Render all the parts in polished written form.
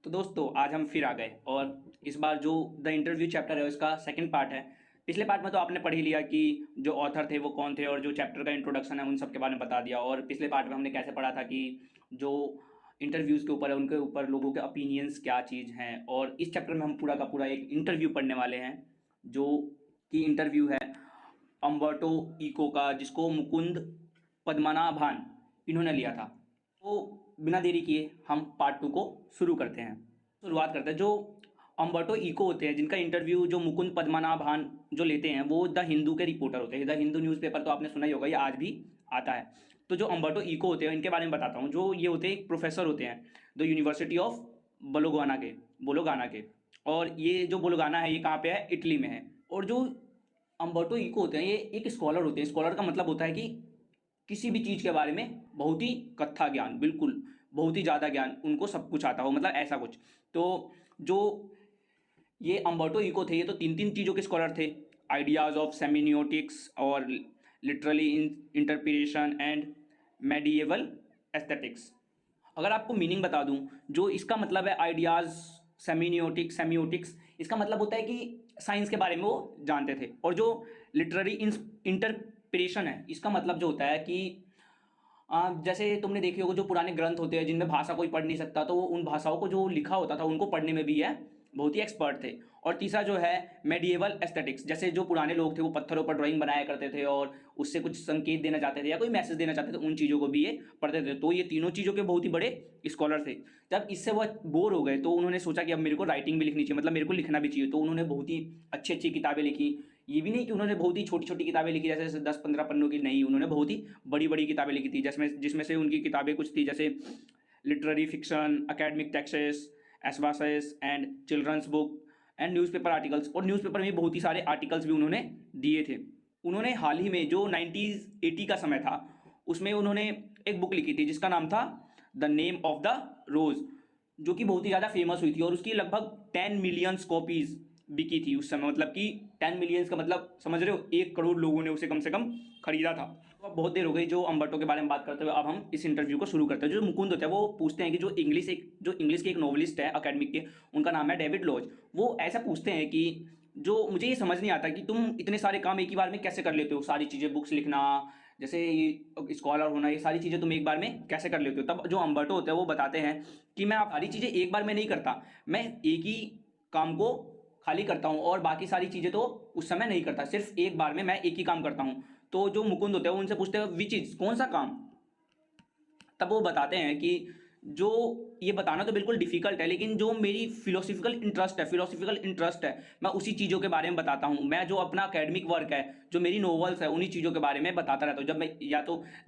तो दोस्तों आज हम फिर आ गए और इस बार जो द इंटरव्यू चैप्टर है उसका सेकंड पार्ट है। पिछले पार्ट में तो आपने पढ़ ही लिया कि जो ऑथर थे वो कौन थे और जो चैप्टर का इंट्रोडक्शन है उन सब के बारे में बता दिया। और पिछले पार्ट में हमने कैसे पढ़ा था कि जो इंटरव्यूज़ के ऊपर है उनके ऊपर लोगों के ओपिनियंस क्या चीज़ हैं। और इस चैप्टर में हम पूरा का पूरा एक इंटरव्यू पढ़ने वाले हैं जो कि इंटरव्यू है अम्बर्टो इको का, जिसको मुकुंद पद्मनाभन इन्होंने लिया था। तो बिना देरी किए हम पार्ट 2 को शुरू करते हैं। शुरुआत करते हैं। जो अम्बर्टो इको होते हैं जिनका इंटरव्यू जो मुकुंद पद्मनाभन जो लेते हैं वो द हिंदू के रिपोर्टर होते हैं। द हिंदू न्यूज़पेपर तो आपने सुना ही होगा, ये आज भी आता है। तो जो अम्बर्टो इको होते हैं इनके बारे में बताता हूँ। जो ये होते हैं एक प्रोफेसर होते हैं द यूनिवर्सिटी ऑफ बोलोगाना के। और ये जो बोलोगाना है ये कहाँ पे है, इटली में है। और जो अम्बर्टो इको होते हैं ये एक स्कॉलर होते हैं। स्कॉलर का मतलब होता है कि किसी भी चीज़ के बारे में बहुत ही कत्था ज्ञान, बिल्कुल बहुत ही ज़्यादा ज्ञान, उनको सब कुछ आता हो, मतलब ऐसा कुछ। तो जो ये अम्बर्टो इको थे ये तो तीन तीन चीज़ों के स्कॉलर थे, आइडियाज़ ऑफ सेमिनियोटिक्स और literally interpretation and medieval aesthetics. अगर आपको मीनिंग बता दूं, जो इसका मतलब है आइडियाज़ सेमियोटिक्स, इसका मतलब होता है कि साइंस के बारे में वो जानते थे। और जो लिटरेरी इंटरप्रिटेशन है इसका मतलब जो होता है कि जैसे तुमने देखे होगा जो पुराने ग्रंथ होते हैं जिनमें भाषा कोई पढ़ नहीं सकता, तो वो उन भाषाओं को जो लिखा होता था उनको पढ़ने में भी है बहुत ही एक्सपर्ट थे। और तीसरा जो है मेडिएवल एस्थेटिक्स, जैसे जो पुराने लोग थे वो पत्थरों पर ड्राइंग बनाया करते थे और उससे कुछ संकेत देना चाहते थे या कोई मैसेज देना चाहते थे, उन चीज़ों को भी ये पढ़ते थे। तो ये तीनों चीज़ों के बहुत ही बड़े स्कॉलर थे। जब इससे वो बोर हो गए तो उन्होंने सोचा कि अब मेरे को राइटिंग भी लिखनी चाहिए, मतलब मेरे को लिखना भी चाहिए। तो उन्होंने बहुत ही अच्छी अच्छी किताबें लिखी। ये भी नहीं कि उन्होंने बहुत ही छोटी छोटी किताबें लिखी जैसे 10-15 पन्नों की, नहीं, उन्होंने बहुत ही बड़ी बड़ी किताबें लिखी थी, जिसमें से उनकी किताबें कुछ थी जैसे literary fiction, academic texts, essays and children's book and newspaper articles. और न्यूज़पेपर में बहुत ही सारे आर्टिकल्स भी उन्होंने दिए थे। उन्होंने हाल ही में जो 1980 का समय था उसमें उन्होंने एक बुक लिखी थी जिसका नाम था द नेम ऑफ द रोज़, जो कि बहुत ही ज़्यादा फेमस हुई थी और उसकी लगभग 10 मिलियंस कॉपीज़ बिकी थी उस समय। मतलब कि 10 मिलियंस का मतलब समझ रहे हो, 1 करोड़ लोगों ने उसे कम से कम खरीदा था। तो अब बहुत देर हो गई जो अम्बर्टो के बारे में बात करते हुए, अब हम इस इंटरव्यू को शुरू करते हैं। जो मुकुंद होता है वो पूछते हैं कि जो इंग्लिश के एक नॉवलिस्ट है अकेडमिक के, उनका नाम है डेविड लॉज। वो ऐसा पूछते हैं कि जो मुझे ये समझ नहीं आता कि तुम इतने सारे काम एक ही बार में कैसे कर लेते हो, सारी चीज़ें, बुक्स लिखना, जैसे ये स्कॉलर होना, ये सारी चीज़ें तुम एक बार में कैसे कर लेते हो। तब जो अम्बर्टो होते हैं वो बताते हैं कि मैं सारी चीज़ें एक बार में नहीं करता, मैं एक ही काम को खाली करता हूँ और बाकी सारी चीज़ें तो उस समय नहीं करता, सिर्फ एक बार में मैं एक ही काम करता हूँ। तो जो मुकुंद होते हैं वो उनसे पूछते हैं विच इज, कौन सा काम। तब वो बताते हैं कि जो ये बताना तो बिल्कुल डिफिकल्ट है, लेकिन जो मेरी फिलोसफिकल इंटरेस्ट है मैं उसी चीज़ों के बारे में बताता हूँ। मैं जो अपना एकेडमिक वर्क है, जो मेरी नॉवेल्स है, उन्हीं चीज़ों के बारे में बताता रहता हूँ।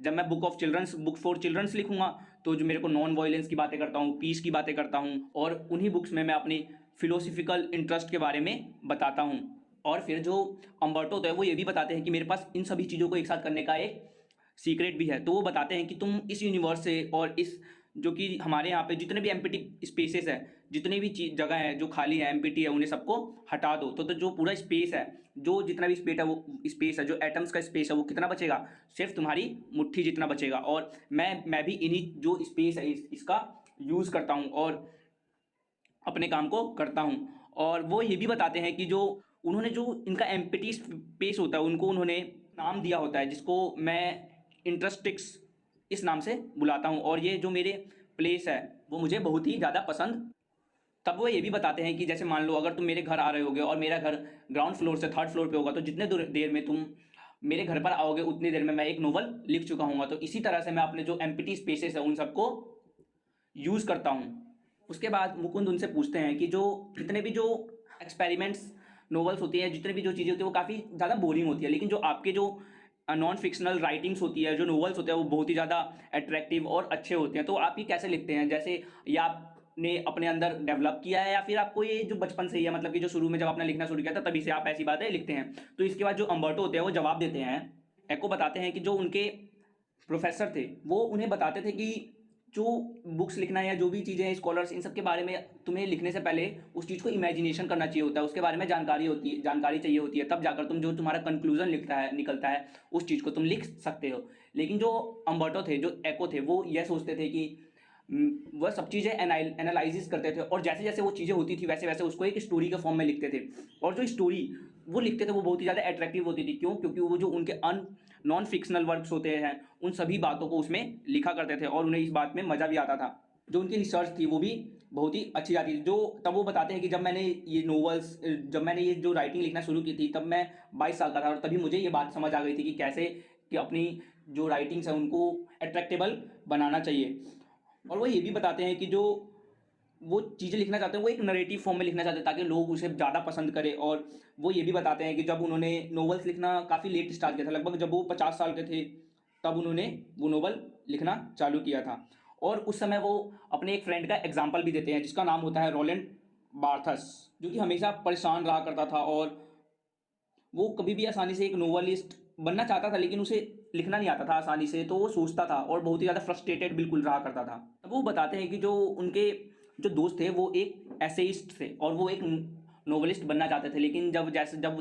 जब मैं बुक फॉर चिल्ड्रंस लिखूंगा तो जो मेरे को नॉन वायलेंस की बातें करता हूँ, पीस की बातें करता हूँ, और उन्हीं बुक्स में मैं अपनी फिलोसफिकल इंटरेस्ट के बारे में बताता हूँ। और फिर जो अम्बर्टो होता है वो ये भी बताते हैं कि मेरे पास इन सभी चीज़ों को एक साथ करने का एक सीक्रेट भी है। तो वो बताते हैं कि तुम इस यूनिवर्स से और इस जो कि हमारे यहाँ पे जितने भी एम्प्टी स्पेसेस है, जितनी भी चीज जगह है जो खाली है, एम्प्टी है, उन्हें सबको हटा दो। तो जो पूरा स्पेस है, जो जितना भी स्पेस है, जो एटम्स का स्पेस है, वो कितना बचेगा, सिर्फ तुम्हारी मुट्ठी जितना बचेगा। और मैं भी इन्हीं जो स्पेस है इसका यूज़ करता हूँ और अपने काम को करता हूँ। और वो ये भी बताते हैं कि जो उन्होंने जो इनका एम्प्टी स्पेस होता है उनको उन्होंने नाम दिया होता है, जिसको मैं इंटरेस्टिक्स इस नाम से बुलाता हूँ। और ये जो मेरे प्लेस है वो मुझे बहुत ही ज़्यादा पसंद। तब वो ये भी बताते हैं कि जैसे मान लो अगर तुम मेरे घर आ रहे होगे और मेरा घर ग्राउंड फ्लोर से 3rd फ्लोर पे होगा, तो जितने देर में तुम मेरे घर पर आओगे उतनी देर में मैं एक नोवेल लिख चुका हूँ। तो इसी तरह से मैं अपने जो एम्प्टी स्पेसेस है उन सबको यूज़ करता हूँ। उसके बाद मुकुंद उनसे पूछते हैं कि जो जितने भी जो एक्सपेरिमेंट्स नॉवेल्स होती है, जितने भी जो चीज़ें होती है वो काफ़ी ज़्यादा बोरिंग होती है, लेकिन जो आपके जो नॉन फिक्शनल राइटिंग्स होती है, जो नॉवेल्स होते हैं, वो बहुत ही ज़्यादा अट्रैक्टिव और अच्छे होते हैं। तो आप ये कैसे लिखते हैं, जैसे ये आपने अपने अंदर डेवलप किया है या फिर आपको ये जो बचपन से ही है, मतलब कि जो शुरू में जब आपने लिखना शुरू किया था तभी से आप ऐसी बातें लिखते हैं। तो इसके बाद जो अम्बर्टो होते हैं वो जवाब देते हैं, एको बताते हैं कि जो उनके प्रोफेसर थे वो उन्हें बताते थे कि जो बुक्स लिखना या जो भी चीज़ें हैं, स्कॉलर्स, इन सब के बारे में तुम्हें लिखने से पहले उस चीज़ को इमेजिनेशन करना चाहिए होता है, उसके बारे में जानकारी चाहिए होती है, तब जाकर तुम जो तुम्हारा कंक्लूजन निकलता है उस चीज़ को तुम लिख सकते हो। लेकिन जो अम्बर्टो थे, जो एको थे, वो यह सोचते थे कि वह सब चीज़ें एनालिसिस करते थे और जैसे जैसे वो चीज़ें होती थी वैसे वैसे उसको एक स्टोरी के फॉर्म में लिखते थे। और जो स्टोरी वो लिखते थे वो बहुत ही ज़्यादा अट्रैक्टिव होती थी। क्यों? क्योंकि वो जो उनके नॉन फिक्शनल वर्क्स होते हैं उन सभी बातों को उसमें लिखा करते थे और उन्हें इस बात में मज़ा भी आता था। जो उनकी रिसर्च थी वो भी बहुत ही अच्छी जाती थी। जो तब वो बताते हैं कि जब मैंने ये जो राइटिंग लिखना शुरू की थी तब मैं 22 साल का था और तभी मुझे ये बात समझ आ गई थी कि कैसे कि अपनी जो राइटिंग्स है उनको अट्रैक्टेबल बनाना चाहिए। और वो ये भी बताते हैं कि जो वो चीज़ें लिखना चाहते हैं वो एक नरेटिव फॉर्म में लिखना चाहते हैं ताकि लोग उसे ज़्यादा पसंद करें। और वो ये भी बताते हैं कि जब उन्होंने नॉवेल्स लिखना काफ़ी लेट स्टार्ट किया था, लगभग जब वो 50 साल के थे तब उन्होंने वो नॉवल लिखना चालू किया था। और उस समय वो अपने एक फ्रेंड का एग्जाम्पल भी देते हैं जिसका नाम होता है रोलैंड बार्थस, जो कि हमेशा परेशान रहा करता था और वो कभी भी आसानी से एक नोवेलिस्ट बनना चाहता था लेकिन उसे लिखना नहीं आता था आसानी से, तो वो सोचता था और बहुत ही ज़्यादा फ्रस्ट्रेटेड बिल्कुल रहा करता था। अब वो बताते हैं कि जो उनके जो दोस्त थे वो एक एसेइस्ट थे और वो एक नोवेलिस्ट बनना चाहते थे, लेकिन जब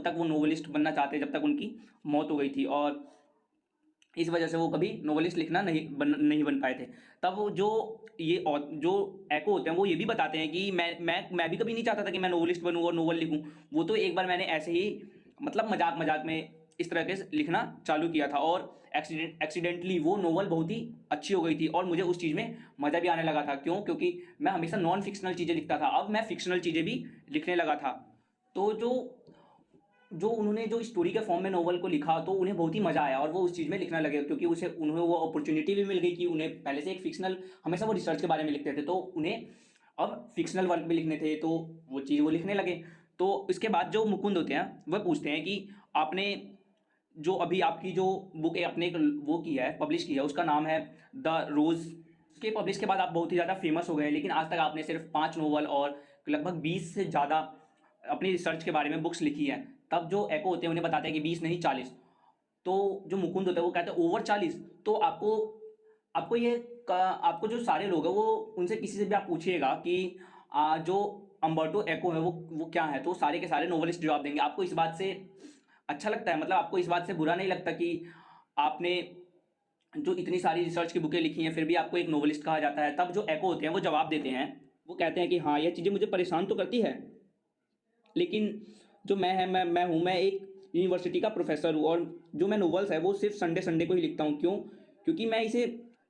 तक वो नोवेलिस्ट बनना चाहते जब तक उनकी मौत हो गई थी और इस वजह से वो कभी नोवेलिस्ट लिखना नहीं बन पाए थे। तब वो जो एको होते हैं वो ये भी बताते हैं कि मैं भी कभी नहीं चाहता था कि मैं नोवेलिस्ट बनूँ और नोवेल लिखूँ। वो तो एक बार मैंने ऐसे ही मतलब मजाक मजाक में इस तरह के लिखना चालू किया था और एक्सीडेंटली वो नोवेल बहुत ही अच्छी हो गई थी और मुझे उस चीज़ में मज़ा भी आने लगा था। क्यों? क्योंकि मैं हमेशा नॉन फिक्शनल चीज़ें लिखता था, अब मैं फिक्शनल चीज़ें भी लिखने लगा था। तो जो जो उन्होंने जो स्टोरी के फॉर्म में नोवेल को लिखा तो उन्हें बहुत ही मज़ा आया और वो उस चीज़ में लिखने लगे क्योंकि उन्हें वो अपॉर्चुनिटी भी मिल गई कि उन्हें पहले से एक फिक्शनल, हमेशा वो रिसर्च के बारे में लिखते थे तो उन्हें अब फिक्शनल वर्क भी लिखने थे, तो वो चीज़ वो लिखने लगे। तो इसके बाद जो मुकुंद होते हैं वह पूछते हैं कि आपने जो अभी आपकी जो बुक है आपने एक वो की है, पब्लिश की है, उसका नाम है द रोज़। उसके पब्लिश के बाद आप बहुत ही ज़्यादा फेमस हो गए हैं, लेकिन आज तक आपने सिर्फ 5 नोवेल और लगभग 20 से ज़्यादा अपनी रिसर्च के बारे में बुक्स लिखी हैं। तब जो एको होते हैं उन्हें बताते हैं कि 20 नहीं 40। तो जो मुकुंद होता है वो कहते हैं ओवर 40। तो आपको जो सारे लोग हैं वो उनसे किसी से भी आप पूछिएगा कि जो अम्बर्टो एको है वो क्या है, तो सारे के सारे नोवेलिस्ट जवाब देंगे। आपको इस बात से अच्छा लगता है, मतलब आपको इस बात से बुरा नहीं लगता कि आपने जो इतनी सारी रिसर्च की बुकें लिखी हैं फिर भी आपको एक नोवेलिस्ट कहा जाता है? तब जो एको होते हैं वो जवाब देते हैं, वो कहते हैं कि हाँ ये चीज़ें मुझे परेशान तो करती है, लेकिन जो मैं एक यूनिवर्सिटी का प्रोफेसर हूँ और जो मैं नोवेल्स है वो सिर्फ संडे संडे को ही लिखता हूँ। क्यों? क्योंकि मैं इसे,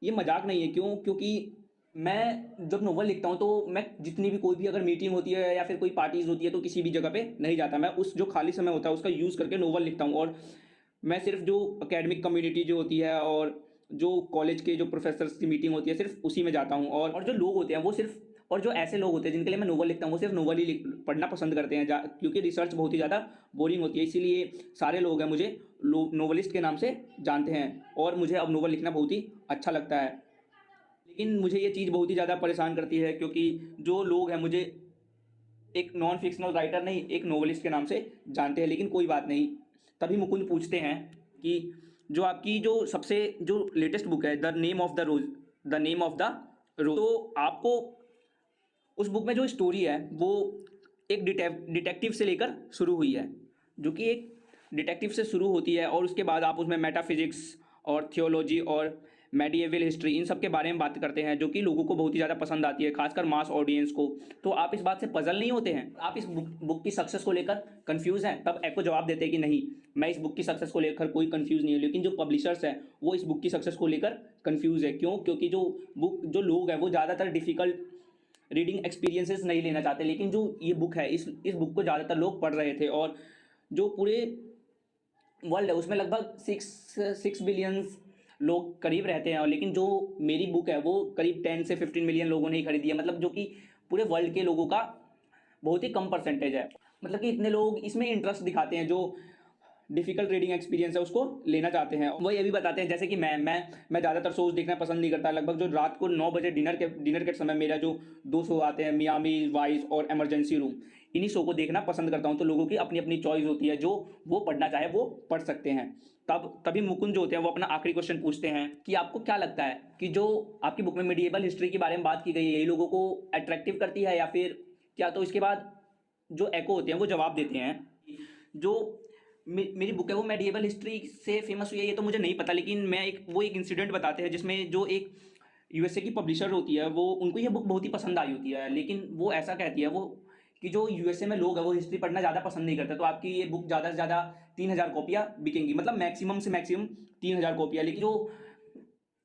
ये मजाक नहीं है। क्यों? क्योंकि मैं जब नोवेल लिखता हूँ तो मैं जितनी भी कोई भी अगर मीटिंग होती है या फिर कोई पार्टीज होती है तो किसी भी जगह पे नहीं जाता, मैं उस जो खाली समय होता है उसका यूज़ करके नोवेल लिखता हूँ। और मैं सिर्फ जो एकेडमिक कम्युनिटी जो होती है और जो कॉलेज के जो प्रोफेसर्स की मीटिंग होती है सिर्फ उसी में जाता हूँ। और जो लोग होते हैं वो सिर्फ, और जो ऐसे लोग होते हैं जिनके लिए मैं नोवेल लिखता हूँ वो सिर्फ नोवेल ही पढ़ना पसंद करते हैं क्योंकि रिसर्च बहुत ही ज़्यादा बोरिंग होती है, इसीलिए सारे लोग हैं मुझे नोवेलिस्ट के नाम से जानते हैं और मुझे अब नोवेल लिखना बहुत ही अच्छा लगता है। लेकिन मुझे ये चीज़ बहुत ही ज़्यादा परेशान करती है क्योंकि जो लोग हैं मुझे एक नॉन फिक्शनल राइटर नहीं एक नोवेलिस्ट के नाम से जानते हैं, लेकिन कोई बात नहीं। तभी मुकुंद पूछते हैं कि जो आपकी जो सबसे जो लेटेस्ट बुक है द नेम ऑफ द रोज, तो आपको उस बुक में जो स्टोरी है वो एक डिटेक्टिव से लेकर शुरू हुई है, जो कि एक डिटेक्टिव से शुरू होती है और उसके बाद आप उसमें मेटाफिजिक्स और थियोलॉजी और मेडिएवल हिस्ट्री इन सब के बारे में बात करते हैं, जो कि लोगों को बहुत ही ज़्यादा पसंद आती है, खासकर मास ऑडियंस को। तो आप इस बात से पजल नहीं होते हैं? आप इस बुक की सक्सेस को लेकर कंफ्यूज हैं? तब एको जवाब देते हैं कि नहीं, मैं इस बुक की सक्सेस को लेकर कोई कंफ्यूज नहीं है, लेकिन जो पब्लिशर्स हैं वो इस बुक की सक्सेस को लेकर कंफ्यूज है। क्यों? क्योंकि जो लोग हैं वो ज़्यादातर डिफ़िकल्ट रीडिंग एक्सपीरियंसेस नहीं लेना चाहते, लेकिन जो ये बुक है इस बुक को ज़्यादातर लोग पढ़ रहे थे और जो पूरे वर्ल्ड है उसमें लगभग 6 बिलियन लोग करीब रहते हैं, और लेकिन जो मेरी बुक है वो करीब 10 से 15 मिलियन लोगों ने ही खरीदी है, मतलब जो कि पूरे वर्ल्ड के लोगों का बहुत ही कम परसेंटेज है। मतलब कि इतने लोग इसमें इंटरेस्ट दिखाते हैं जो डिफ़िकल्ट रीडिंग एक्सपीरियंस है उसको लेना चाहते हैं। वो ये भी बताते हैं जैसे कि मैं ज़्यादातर शोज़ देखना पसंद नहीं करता। लगभग जो रात को 9 बजे डिनर के समय मेरा जो 2 शो आते हैं, मियामी वाइस और इमरजेंसी रूम, इन्हीं शो को देखना पसंद करता हूँ। तो लोगों की अपनी अपनी चॉइस होती है, जो वो पढ़ना चाहे वो पढ़ सकते हैं। तभी मुकुंद जो होते हैं वो अपना आखिरी क्वेश्चन पूछते हैं कि आपको क्या लगता है कि जो आपकी बुक में मिडिएवल हिस्ट्री के बारे में बात की गई है यही लोगों को अट्रैक्टिव करती है या फिर क्या? तो इसके बाद जो एको होते हैं वो जवाब देते हैं जो मेरी बुक है वो मेडिएवल हिस्ट्री से फेमस हुई है ये तो मुझे नहीं पता, लेकिन मैं एक इंसिडेंट बताते हैं जिसमें जो एक यूएसए की पब्लिशर होती है वो, उनको ये बुक बहुत ही पसंद आई होती है, लेकिन वो ऐसा कहती है वो कि जो यूएसए में लोग हैं वो हिस्ट्री पढ़ना ज़्यादा पसंद नहीं करते, तो आपकी ये बुक ज़्यादा से ज़्यादा 3000 कॉपियाँ बिकेंगी, मतलब मैक्सिमम से मैक्सिमम 3000 कॉपियाँ। लेकिन जो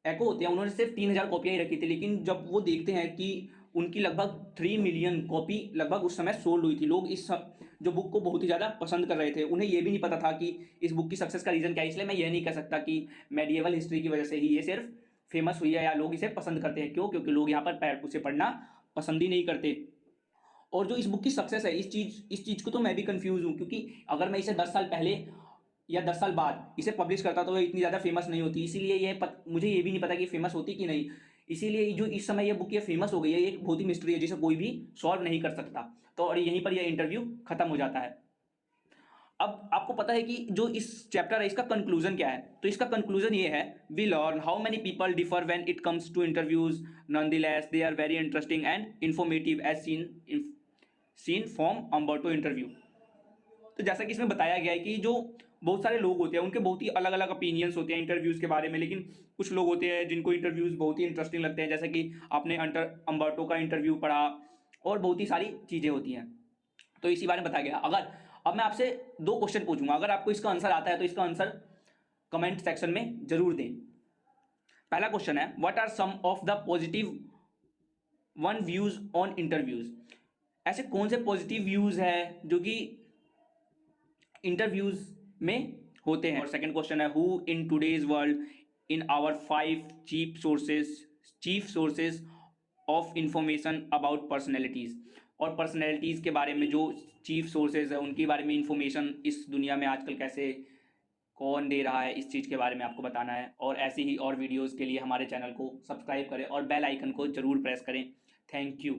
एको होते हैं उन्होंने सिर्फ 3000 कॉपियाँ ही रखी थी, लेकिन जब वो देखते हैं कि उनकी लगभग 3 मिलियन कॉपी लगभग उस समय सोल्ड हुई थी, लोग जो बुक को बहुत ही ज़्यादा पसंद कर रहे थे, उन्हें ये भी नहीं पता था कि इस बुक की सक्सेस का रीज़न क्या है। इसलिए मैं ये नहीं कह सकता कि मेडिएवल हिस्ट्री की वजह से ही ये सिर्फ फेमस हुई है या लोग इसे पसंद करते हैं। क्यों? क्योंकि लोग यहाँ पर उसे पढ़ना पसंद ही नहीं करते। और जो इस बुक की सक्सेस है, इस चीज़ को तो मैं भी कंफ्यूज हूँ, क्योंकि अगर मैं इसे 10 साल पहले या 10 साल बाद इसे पब्लिश करता तो ये इतनी ज़्यादा फेमस नहीं होती। इसीलिए मुझे ये भी नहीं पता कि फेमस होती कि नहीं। इसीलिए जो इस समय ये बुक ये फेमस हो गई है, ये एक बहुत ही मिस्ट्री है जिसे कोई भी सॉल्व नहीं कर सकता। तो और यहीं पर यह इंटरव्यू खत्म हो जाता है। अब आपको पता है कि जो इस चैप्टर है इसका कंक्लूजन क्या है, तो इसका कंक्लूजन ये है, we learn how many people differ when it comes to interviews, nonetheless they are very interesting and informative as seen from Umberto interview. तो जैसा कि इसमें बताया गया है कि जो बहुत सारे लोग होते हैं उनके बहुत ही अलग अलग ओपिनियंस होते हैं इंटरव्यूज़ के बारे में, लेकिन कुछ लोग होते हैं जिनको इंटरव्यूज़ बहुत ही इंटरेस्टिंग लगते हैं, जैसे कि आपने अम्बर्टो का इंटरव्यू पढ़ा, और बहुत ही सारी चीज़ें होती हैं। तो इसी बारे में बताया गया। अगर अब मैं आपसे 2 क्वेश्चन पूछूंगा, अगर आपको इसका आंसर आता है तो इसका आंसर कमेंट सेक्शन में जरूर दें। पहला क्वेश्चन है, what are some of the positive one views on interviews. ऐसे कौन से पॉजिटिव व्यूज है जो कि इंटरव्यूज में होते हैं। और सेकंड क्वेश्चन है, who in today's world in our 5 chief sources of information about personalities. और पर्सनैलिटीज़ के बारे में जो चीफ सोर्सेज है उनके बारे में इंफॉर्मेशन इस दुनिया में आजकल कैसे कौन दे रहा है, इस चीज़ के बारे में आपको बताना है। और ऐसी ही और वीडियोज़ के लिए हमारे चैनल को सब्सक्राइब करें और बेल आइकन को ज़रूर प्रेस करें। Thank you.